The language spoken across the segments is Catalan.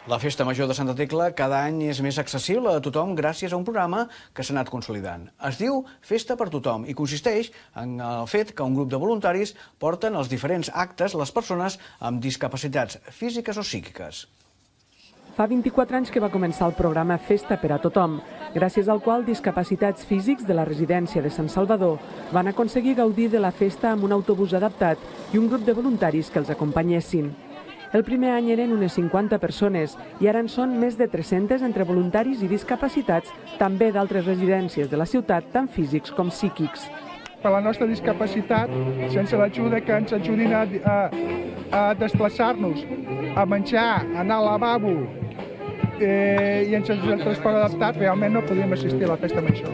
La Festa Major de Santa Tecla cada any és més accessible a tothom gràcies a un programa que s'ha anat consolidant. Es diu Festa per Tothom i consisteix en el fet que un grup de voluntaris porten els diferents actes les persones amb discapacitats físiques o psíquiques. Fa 24 anys que va començar el programa Festa per a Tothom, gràcies al qual discapacitats físics de la residència de Sant Salvador van aconseguir gaudir de la festa amb un autobús adaptat i un grup de voluntaris que els acompanyessin. El primer any eren unes 50 persones i ara en són més de 300 entre voluntaris i discapacitats, també d'altres residències de la ciutat, tant físics com psíquics. Per la nostra discapacitat, sense l'ajuda que ens ajudin a desplaçar-nos, a menjar, a anar al lavabo i ens el transport adaptat, realment no podíem assistir a la festa major.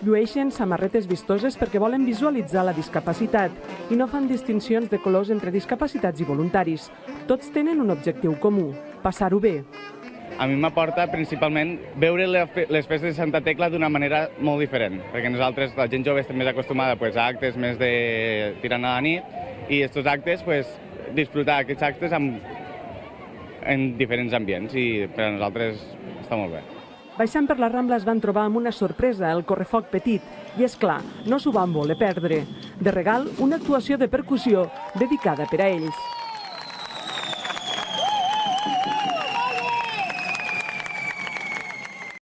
Llueixen samarretes vistoses perquè volen visualitzar la discapacitat i no fan distincions de colors entre discapacitats i voluntaris. Tots tenen un objectiu comú, passar-ho bé. A mi m'aporta principalment veure les festes de Santa Tecla d'una manera molt diferent, perquè nosaltres, la gent jove, estem més acostumada a actes més de tirant a la nit i aquests actes, disfrutar aquests actes en diferents ambients i per a nosaltres està molt bé. Baixant per la Rambla es van trobar amb una sorpresa, el correfoc petit, i és clar, no s'ho van voler perdre. De regal, una actuació de percussió dedicada per a ells.